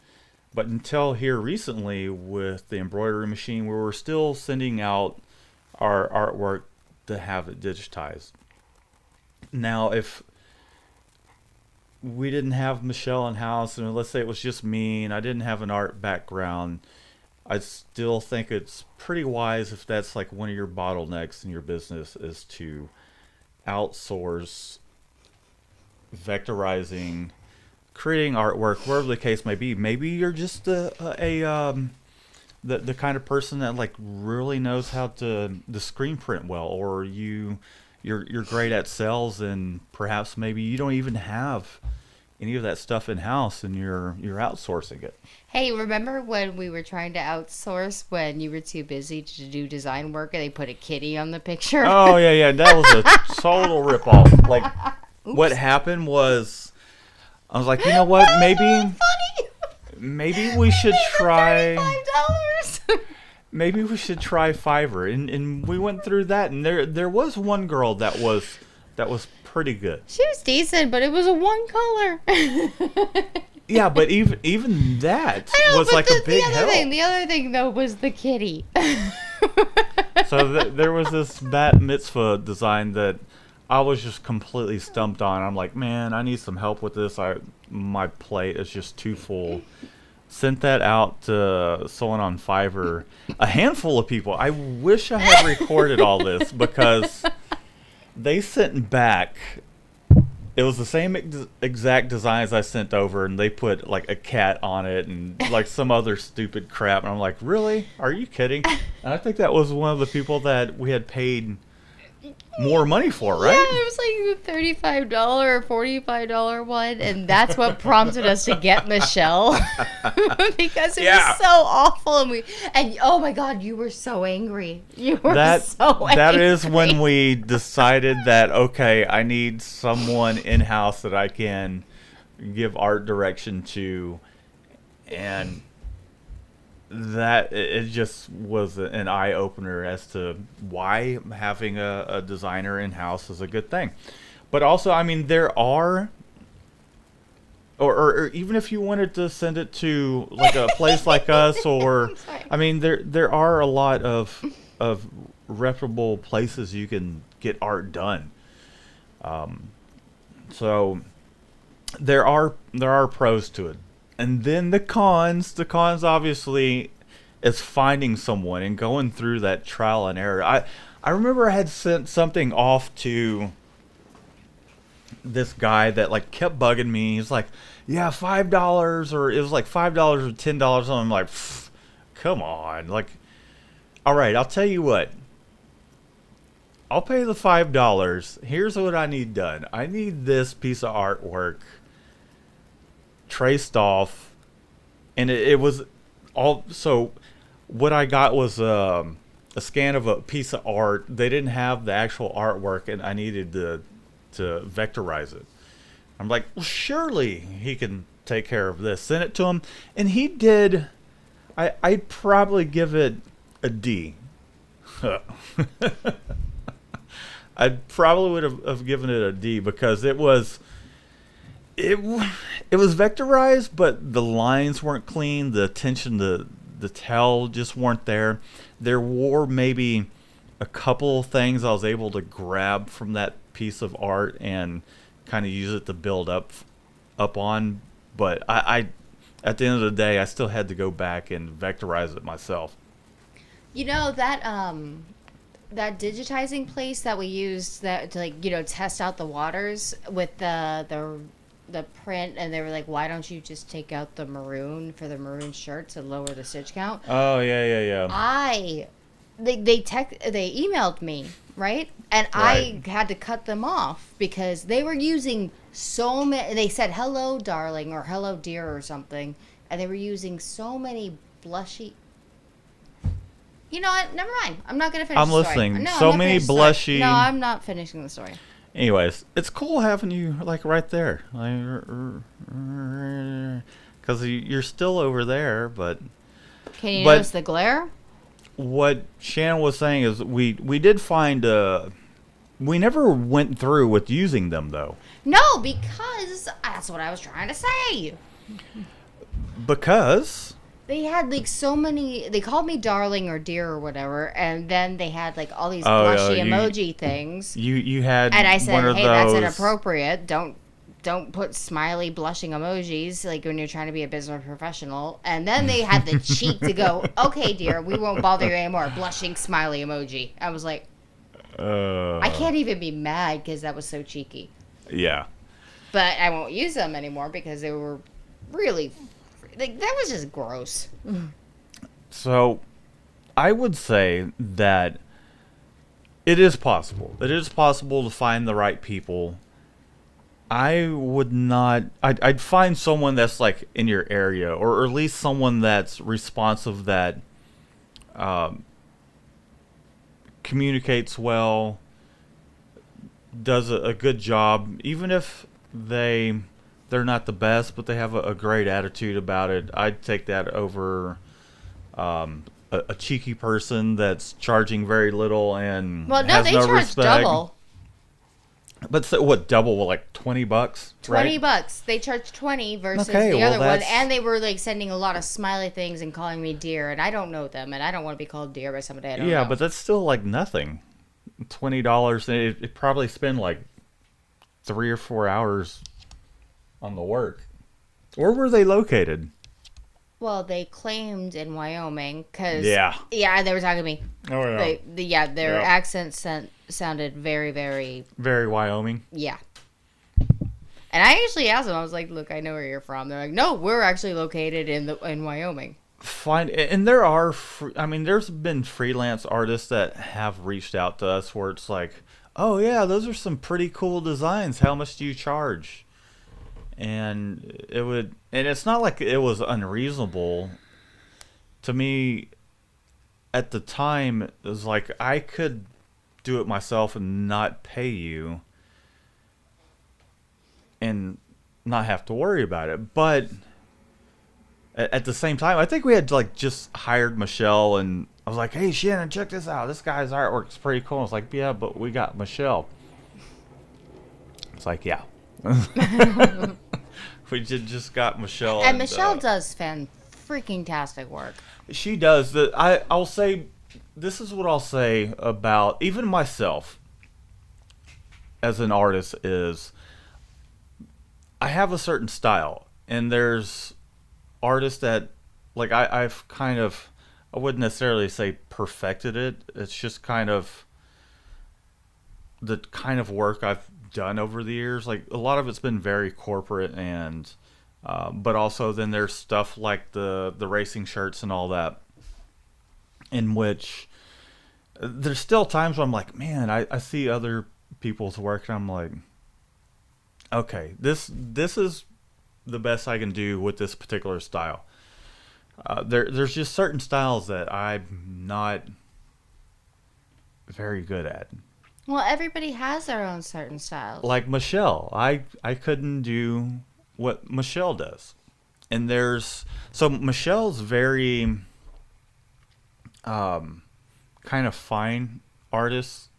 But until here recently with the embroidery machine, we were still sending out our artwork to have it digitized. Now, if we didn't have Michelle in house, and let's say it was just me, and I didn't have an art background, I still think it's pretty wise if that's like one of your bottlenecks in your business is to outsource vectorizing, creating artwork, wherever the case may be. Maybe you're just the kind of person that like really knows how to the screen print well, or you're great at sales, and perhaps maybe you don't even have any of that stuff in house, and you're outsourcing it. Hey, remember when we were trying to outsource when you were too busy to do design work and they put a kitty on the picture? Oh yeah, that was a total ripoff. Like, what happened was, I was like, you know what, maybe we should try. $35. Maybe we should try Fiverr, and we went through that, and there was one girl that was pretty good. She was decent, but it was a one color. Yeah, but even that was like a big help. The other thing though was the kitty. So there was this bat mitzvah design that I was just completely stumped on. I'm like, man, I need some help with this. My plate is just too full. Sent that out to someone on Fiverr. A handful of people. I wish I had recorded all this, because they sent back. It was the same exact design as I sent over, and they put like a cat on it and like some other stupid crap. And I'm like, really? Are you kidding? And I think that was one of the people that we had paid more money for, right? Yeah, it was like a $35 or $45 one, and that's what prompted us to get Michelle. Because it was so awful, and oh my God, you were so angry. You were so angry. That is when we decided that, okay, I need someone in house that I can give art direction to, and that it just was an eye opener as to why having a designer in house is a good thing. But also, I mean, there are, or even if you wanted to send it to like a place like us, or I mean, there are a lot of reputable places you can get art done. So there are pros to it. And then the cons obviously is finding someone and going through that trial and error. I remember I had sent something off to this guy that like kept bugging me. He's like, yeah, $5, or it was like $5 or $10. And I'm like, come on. Like, all right, I'll tell you what. I'll pay the $5. Here's what I need done. I need this piece of artwork traced off, and it was all. So what I got was a scan of a piece of art. They didn't have the actual artwork, and I needed to vectorize it. I'm like, well, surely he can take care of this. Send it to him, and he did. I'd probably give it a D. I probably would have given it a D, because it was vectorized, but the lines weren't clean. The attention to detail just weren't there. There were maybe a couple of things I was able to grab from that piece of art and kind of use it to build up on. But I at the end of the day, I still had to go back and vectorize it myself. You know that that digitizing place that we used that to, like, you know, test out the waters with the print, and they were like, why don't you just take out the maroon for the maroon shirt to lower the stitch count? Oh yeah. They emailed me, right? And Right. I had to cut them off because they were using so many. They said hello darling or hello dear or something, and they were using so many blushy. You know what? Never mind. I'm not going to finish I'm the story. listening. No, I'm So not many finished the story. blushy- No, I'm not finishing the story. Anyways, it's cool having you like right there, because you're still over there. But Can you But- notice the glare? what Shannon was saying is we did find we never went through with using them though, No, because that's what I was trying to say. because They had like so many. They called me darling or dear or whatever, and then they had like all these Oh, blushy emoji things. you had And I one said, of "Hey, that's those. inappropriate. Don't put smiley blushing emojis like when you're trying to be a business professional." And then they had the cheek to go, "Okay, dear, we won't bother you anymore." Blushing smiley emoji. I was like, I can't even be mad because that was so cheeky. Yeah. But I won't use them anymore because they were really like that was just gross. So, I would say that it is possible. It is possible to find the right people. I would not. I'd find someone that's like in your area, or at least someone that's responsive, that um, communicates well, does a good job, even if they're not the best, but they have a great attitude about it. I'd take that over a cheeky person that's charging very little and Well, no, has they no charge respect. double. But so, what, double? Well, like $20, 20 right? bucks. They charged 20 versus Okay, the well, other one. that's- And they were like sending a lot of smiley things and calling me dear. And I don't know them. And I don't want to be called dear by somebody I don't Yeah, know. but that's still like nothing. $20. It probably spend like 3 or 4 hours on the work. Where were they located? Well, they claimed in Wyoming because Yeah. they were talking to me. Oh Their Yeah. accents sounded very, very Very Wyoming. yeah. And I actually asked them. I was like, "Look, I know where you're from." They're like, "No, we're actually located in Wyoming." Fine, and there are. There's been freelance artists that have reached out to us where it's like, "Oh yeah, those are some pretty cool designs. How much do you charge?" And it's not like it was unreasonable. To me, at the time, it was like I could do it myself and not pay you, and not have to worry about it. But at the same time, I think we had like just hired Michelle, and I was like, "Hey Shannon, check this out. This guy's artwork's pretty cool." I was like, "Yeah, but we got Michelle." It's like, "Yeah." We just got Michelle, And Michelle does freaking tastic work. She does. I'll say, this is what I'll say about even myself as an artist is, I have a certain style, and there's artists that, like, I've kind of, I wouldn't necessarily say perfected it. It's just kind of the kind of work I've done over the years. Like, a lot of it's been very corporate, and but also then there's stuff like the racing shirts and all that, in which there's still times where I'm like, man, I see other people's work, and I'm like, okay, this is the best I can do with this particular style. There's just certain styles that I'm not very good at. Well, everybody has their own certain styles. Like Michelle, I couldn't do what Michelle does. And so Michelle's very kind of fine artist.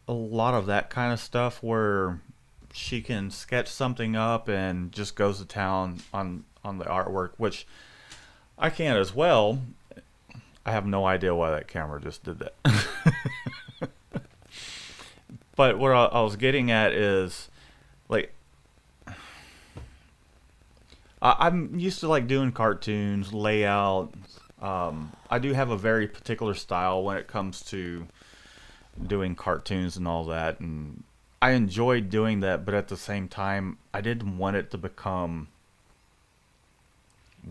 A lot of that kind of stuff where she can sketch something up and just goes to town on the artwork, which I can as well. I have no idea why that camera just did that. But what I was getting at is, like, I'm used to like doing cartoons, layout. I do have a very particular style when it comes to doing cartoons and all that, and I enjoyed doing that. But at the same time, I didn't want it to become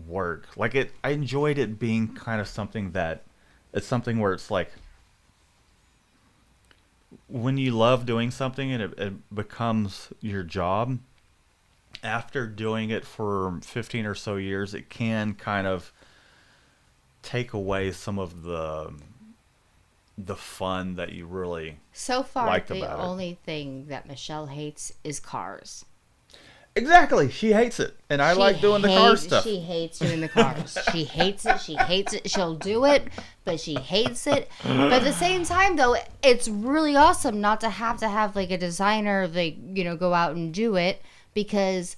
work. Like, I enjoyed it being kind of something that it's something where it's like, when you love doing something and it becomes your job, after doing it for 15 or so years, it can kind of take away some of the fun that you really so far, liked the about it. only thing that Michelle hates is cars. Exactly. She hates it. And I like doing the car stuff. She hates doing the cars. She hates it. She hates it. She'll do it, but she hates it. But at the same time, though, it's really awesome not to have like a designer, like, go out and do it, because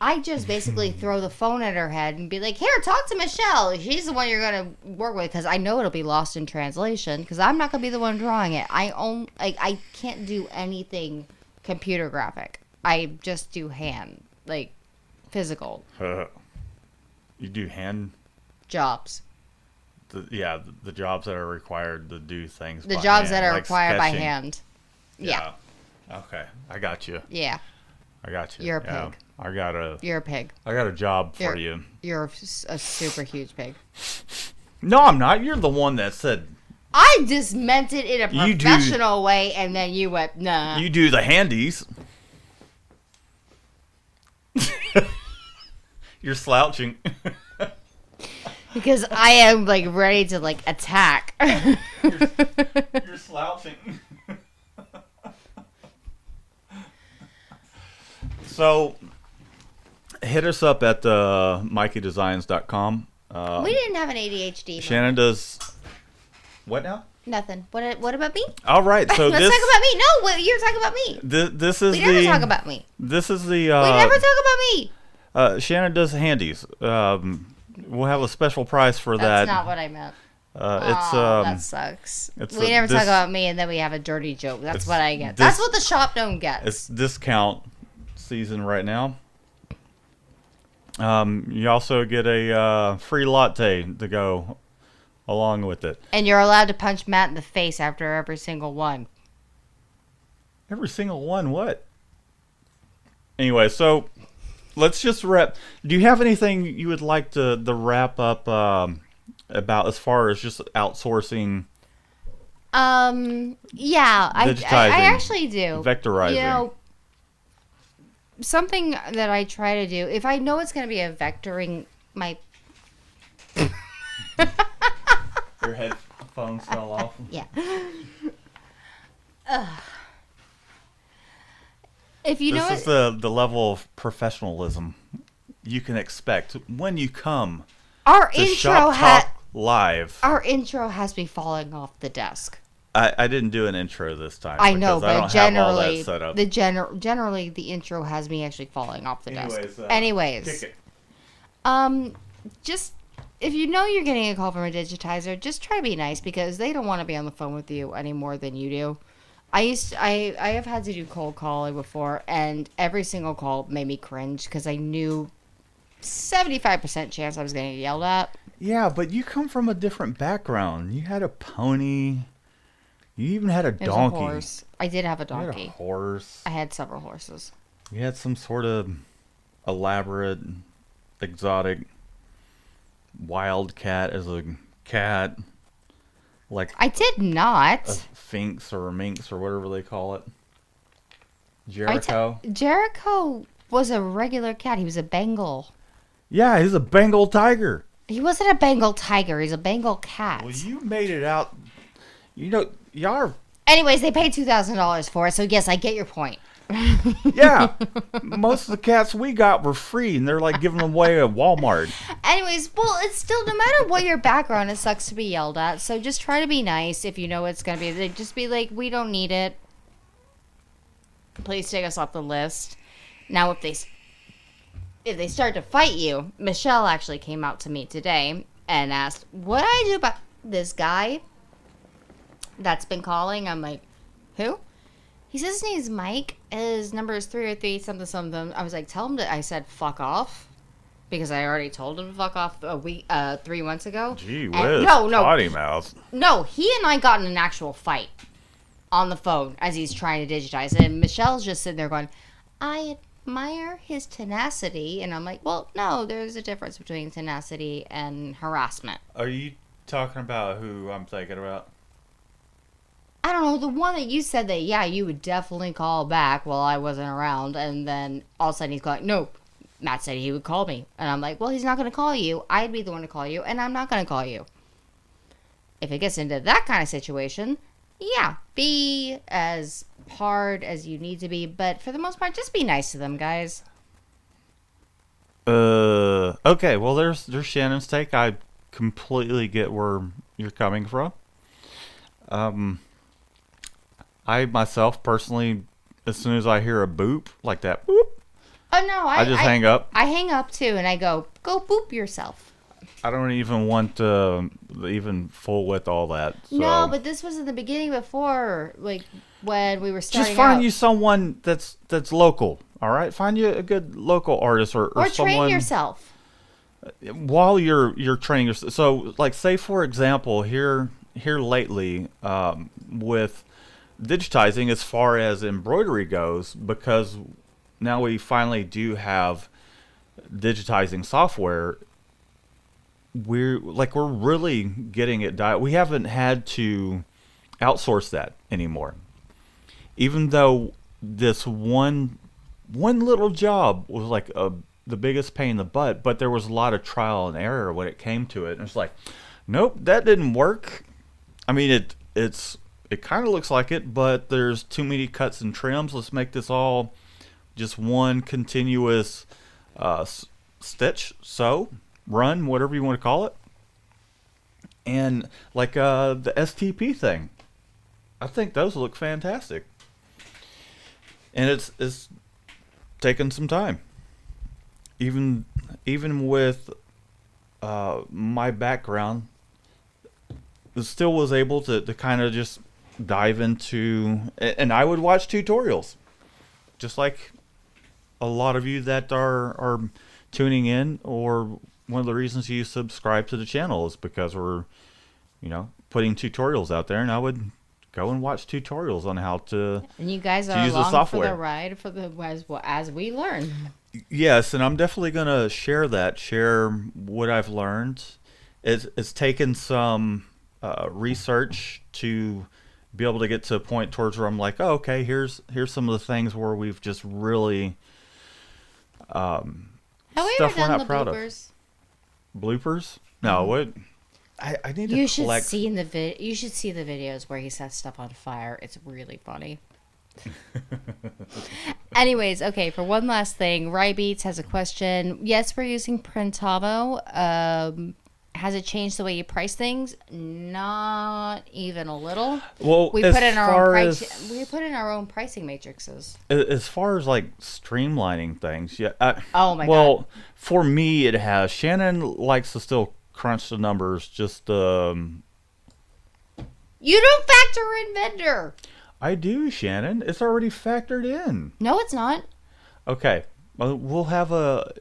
I just basically throw the phone at her head and be like, here, talk to Michelle. She's the one you're going to work with, because I know it'll be lost in translation, because I'm not going to be the one drawing it. I can't do anything computer graphic. I just do hand, like, physical You do hand jobs. the jobs that are required to do things. The by jobs hand, that are like required by sketching. hand. Yeah. Okay, I got you. Yeah. I got you. You're a pig. You're a pig. I got a job for you. You're a super huge pig. No, I'm not. You're the one that said. I just meant it in a professional way, and then you went, nah. You do the handies. You're slouching. Because I am, like, ready to, like, attack. You're slouching. So, hit us up at MikeyDesigns.com. We didn't have an ADHD. Shannon does... What now? Nothing. What about me? All right, so Let's talk about me. No, you're talking about me. This is we never talk about me. This is the... we never talk about me. Shannon does handies. We'll have a special price for that. That's not what I meant. That sucks. It's We never talk about me, and then we have a dirty joke. That's what I get. That's what the shop don't get. It's discount season right now. You also get a free latte to go along with it. And you're allowed to punch Matt in the face after every single one. Every single one? What? Anyway, so let's just wrap. Do you have anything you would like to wrap up about as far as just outsourcing? Yeah, I actually do. Vectorizing. You know, something that I try to do, if I know it's going to be a vectoring, Your headphones fell off. Yeah. If you know, this is the level of professionalism you can expect when you come. Our to intro Shop Talk Live. Our intro has me falling off the desk. I didn't do an intro this time. I know, but generally, generally the intro has me actually falling off the desk. Anyways, kick it. Just if you know you're getting a call from a digitizer, just try to be nice, because they don't want to be on the phone with you any more than you do. I have had to do cold calling before, and every single call made me cringe, because I knew 75% chance I was going to get yelled at. Yeah, but you come from a different background. You had a pony. You even had a donkey. A horse. I did have a donkey. You had a horse. I had several horses. You had some sort of elaborate, exotic wildcat as a cat. Like I did not. A sphinx or a minx or whatever they call it. Jericho. Jericho was a regular cat. He was a Bengal. Yeah, he's a Bengal tiger. He wasn't a Bengal tiger. He's a Bengal cat. Well, you made it out. You know, y'all are... Anyways, they paid $2,000 for it, so yes, I get your point. Yeah, most of the cats we got were free, and they're like giving them away at Walmart. Anyways, well, it's still, no matter what your background, it sucks to be yelled at. So just try to be nice. If you know it's gonna be, just be like, we don't need it. Please take us off the list. Now, if they start to fight you, Michelle actually came out to me today and asked, what do I do about this guy that's been calling? I'm like, who? He says his name's Mike. His number is 303 something something. I was like, tell him that I said fuck off, because I already told him to fuck off 3 months ago. Gee whiz, potty mouth. No, he and I got in an actual fight on the phone as he's trying to digitize it, and Michelle's just sitting there going, I admire his tenacity, and I'm like, well, no, there's a difference between tenacity and harassment. Are you talking about who I'm thinking about? I don't know, the one that you said that, yeah, you would definitely call back while I wasn't around, and then all of a sudden he's going, no, Matt said he would call me. And I'm like, well, he's not going to call you. I'd be the one to call you, and I'm not going to call you. If it gets into that kind of situation, yeah, be as hard as you need to be, but for the most part, just be nice to them, guys. Okay, well, there's Shannon's take. I completely get where you're coming from. I myself personally, as soon as I hear a boop like that, boop, Oh no, I just hang up. I hang up too, and I go boop yourself. I don't even want even full with all that. So. No, but this was in the beginning before, like when we were starting. Just find out. you someone that's local. All right, find you a good local artist or Or someone. train yourself. While you're training yourself. So, like, say for example, here lately, with digitizing as far as embroidery goes, because now we finally do have digitizing software. We're really getting it dialed. We haven't had to outsource that anymore. Even though this one little job was like the biggest pain in the butt, but there was a lot of trial and error when it came to it. And it's like, nope, that didn't work. I mean, it kind of looks like it, but there's too many cuts and trims. Let's make this all just one continuous stitch, sew, run, whatever you want to call it. And like the STP thing, I think those look fantastic. And it's taken some time. Even with my background, it still was able to kind of just dive into, and I would watch tutorials, just like a lot of you that are tuning in, or one of the reasons you subscribe to the channel is because we're, putting tutorials out there, and I would go and watch tutorials on how to. And you guys are along for the ride as we learn. Yes, and I'm definitely gonna share what I've learned. It's taken some research to be able to get to a point towards where I'm like, oh, okay, here's some of the things where we've just really have we ever done the bloopers? Bloopers? No, what? I need to collect. You should see the videos where he sets stuff on fire. It's really funny. Anyways, okay, for one last thing, Rybeats has a question. Yes, we're using Printavo. Has it changed the way you price things? Not even a little. Well, we put in our own pricing matrices. As far as like streamlining things, yeah. Oh my god. Well, for me, it has. Shannon likes to still crunch the numbers. Just you don't factor in vendor. I do, Shannon. It's already factored in. No, it's not. Okay, we'll have a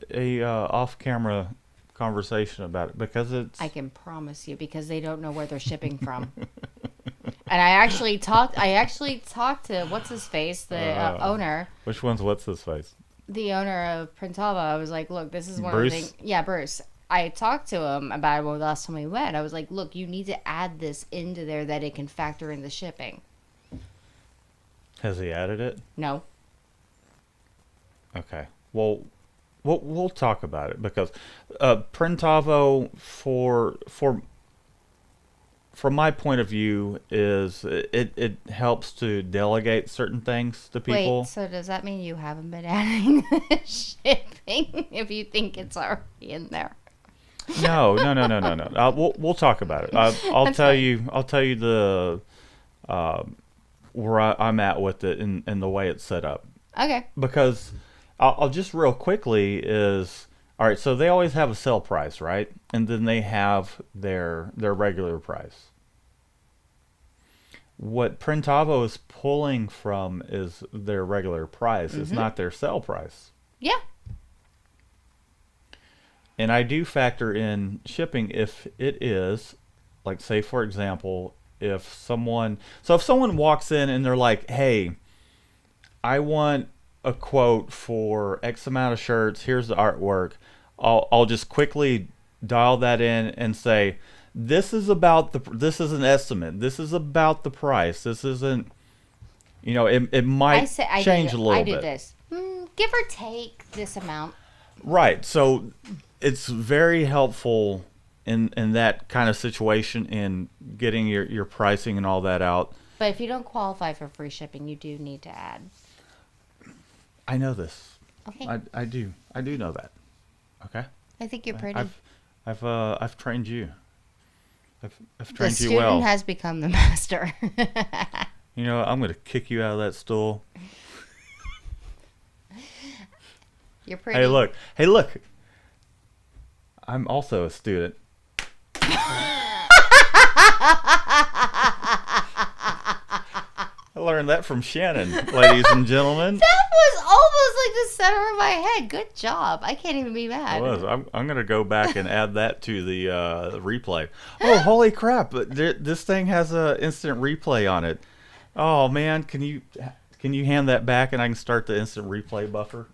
off-camera conversation about it because it's. I can promise you, because they don't know where they're shipping from. And I actually talked to what's his face, the owner. Which one's what's his face? The owner of Printava. I was like, look, this is one Bruce? of the things. Yeah, Bruce. I talked to him about it the last time we went. I was like, look, you need to add this into there that it can factor in the shipping. Has he added it? No. Okay. Well, we'll talk about it because Printavo, from my point of view, is it helps to delegate certain things to people. Wait, so does that mean you haven't been adding the shipping if you think it's already in there? No. We'll talk about it. I'll tell you the where I'm at with it and the way it's set up. Okay. Because I'll just real quickly is, all right, so they always have a sale price, right? And then they have their regular price. What Printavo is pulling from is their regular price. Mm-hmm. It's not their sale price. Yeah. And I do factor in shipping if it is, like, say, for example, if someone walks in and they're like, hey, I want a quote for X amount of shirts, here's the artwork, I'll just quickly dial that in and say, this is an estimate, this is about the price, this isn't, it might change a little bit. I do this, give or take this amount. Right, so it's very helpful in that kind of situation in getting your pricing and all that out. But if you don't qualify for free shipping, you do need to add. I know this. Okay. I do know that. Okay. I think you're pretty. I've trained you. I've trained you well. The student has become the master. I'm going to kick you out of that stool. You're pretty. Hey, look. Hey, look. I'm also a student. I learned that from Shannon, ladies and gentlemen. That was almost like the center of my head. Good job. I can't even be mad. It was. I'm going to go back and add that to the replay. Oh, holy crap. This thing has a instant replay on it. Oh, man. Can you hand that back and I can start the instant replay buffer?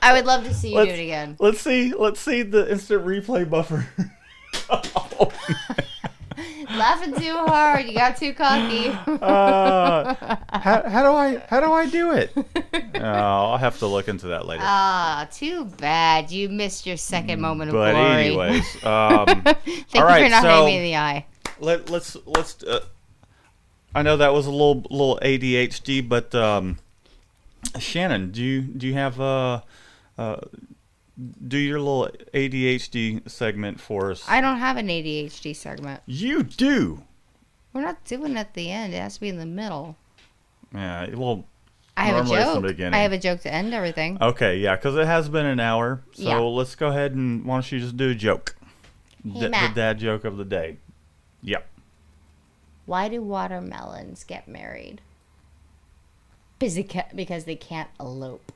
I would love to see you do it again. Let's see the instant replay buffer. Oh, Laughing too hard. You got too cocky. how do I do it? Oh, I'll have to look into that later. Too bad. You missed your second moment of But glory. anyways, Thank all you right, for not so hitting me in the eye. let's. I know that was a little ADHD, but Shannon, do you have do your little ADHD segment for us? I don't have an ADHD segment. You do. We're not doing it at the end. It has to be in the middle. Yeah. Well, I have a normally it's the joke. beginning. I have a joke to end everything. Okay, yeah, because it has been an hour. So Yeah. let's go ahead and why don't you just do a joke? Hey, The Matt. dad joke of the day. Yep. Why do watermelons get married? Because they can't elope.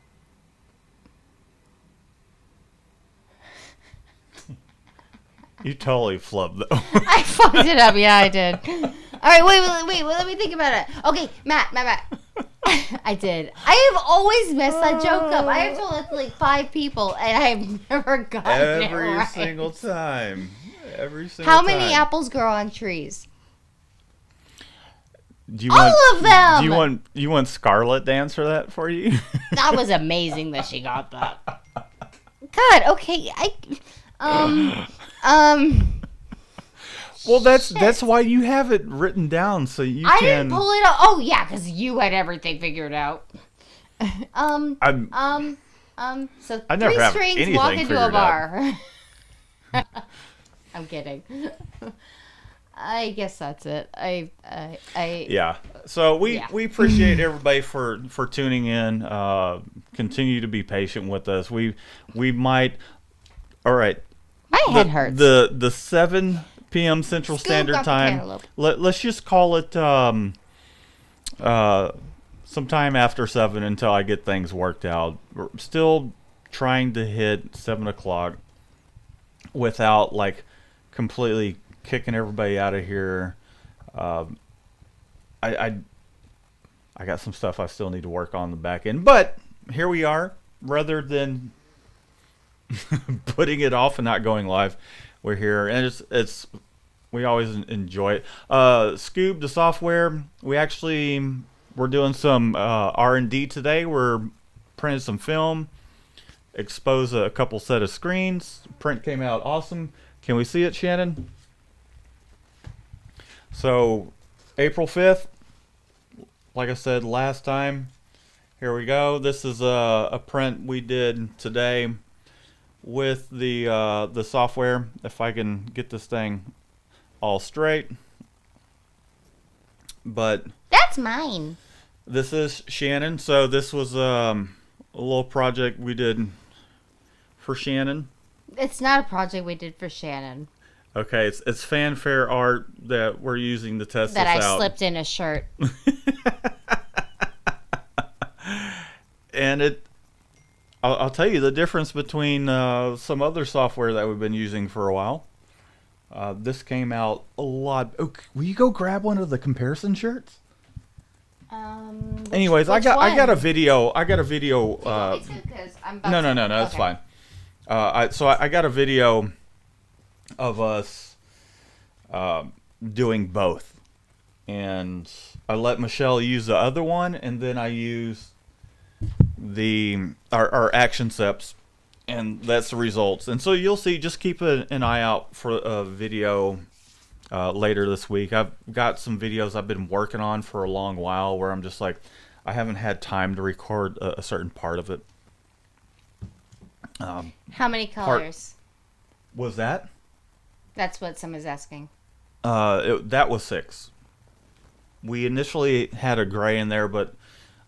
You totally flubbed though. I fucked it up. Yeah, I did. All right, wait. Let me think about it. Okay, Matt. I did. I have always messed that joke up. I have told it to like 5 people, and I've never gotten it right. Single time. Every single How time. many apples grow on trees? Do you All of them! Do you want Scarlett to answer that for you? That was amazing that she got that. God, okay. Well, that's why you have it written down so you I can. didn't pull it up. Oh yeah, because you had everything figured out. So I never 3 have strings anything walk into a figured bar. I'm kidding. I guess that's it. Yeah. So we appreciate everybody for tuning in. Continue to be patient with us. We might. All right. My head hurts. The 7 p.m. Central Scoop Standard up the Time. cantaloupe. Let's just call it sometime after 7 until I get things worked out. We're still trying to hit 7 o'clock without like completely kicking everybody out of here. I got some stuff I still need to work on the back end, but here we are. Rather than putting it off and not going live, we're here, and it's we always enjoy it. Scoob, the software, we're doing some R&D today. We're printing some film, expose a couple set of screens. Print came out awesome. Can we see it, Shannon? So April 5th, like I said last time, here we go. This is a print we did today with the software. If I can get this thing all straight. But That's mine. this is Shannon. So this was a little project we did for Shannon. It's not a project we did for Shannon. Okay, it's fanfare art that we're using to test That this I out. slipped in a shirt. And I'll tell you the difference between some other software that we've been using for a while. This came out a lot. Oh, will you go grab one of the comparison shirts? Anyways, I got a video. I got a video. No, that's fine. So I got a video of us doing both, and I let Michelle use the other one, and then I use our action steps, and that's the results. And so you'll see. Just keep an eye out for a video later this week. I've got some videos I've been working on for a long while where I'm just like, I haven't had time to record a certain part of it. How many colors? Was that? That's what someone's asking. That was 6. We initially had a gray in there, but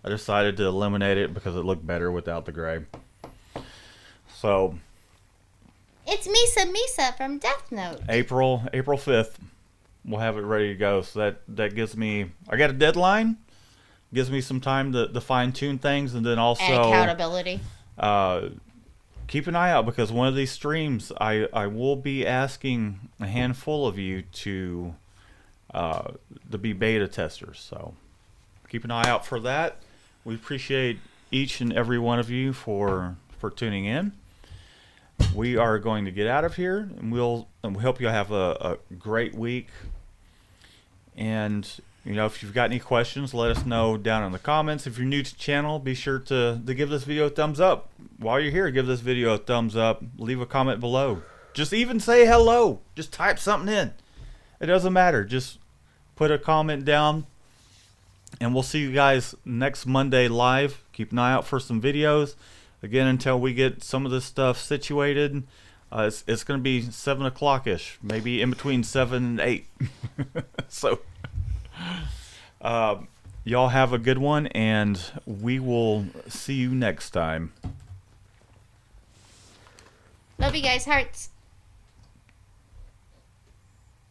I decided to eliminate it because it looked better without the gray. So It's Misa from Death Note. April 5th, we'll have it ready to go. So that gives me, I got a deadline, gives me some time to fine tune things, and then also And accountability. Keep an eye out, because one of these streams I will be asking a handful of you to be beta testers. So keep an eye out for that. We appreciate each and every one of you for tuning in. We are going to get out of here, and we hope you'll have a great week. And if you've got any questions, let us know down in the comments. If you're new to the channel, be sure to give this video a thumbs up. While you're here, give this video a thumbs up. Leave a comment below. Just even say hello. Just type something in. It doesn't matter. Just put a comment down. And we'll see you guys next Monday live. Keep an eye out for some videos. Again, until we get some of this stuff situated, it's going to be 7 o'clock-ish. Maybe in between 7 and 8. So, y'all have a good one, and we will see you next time. Love you guys. Hearts.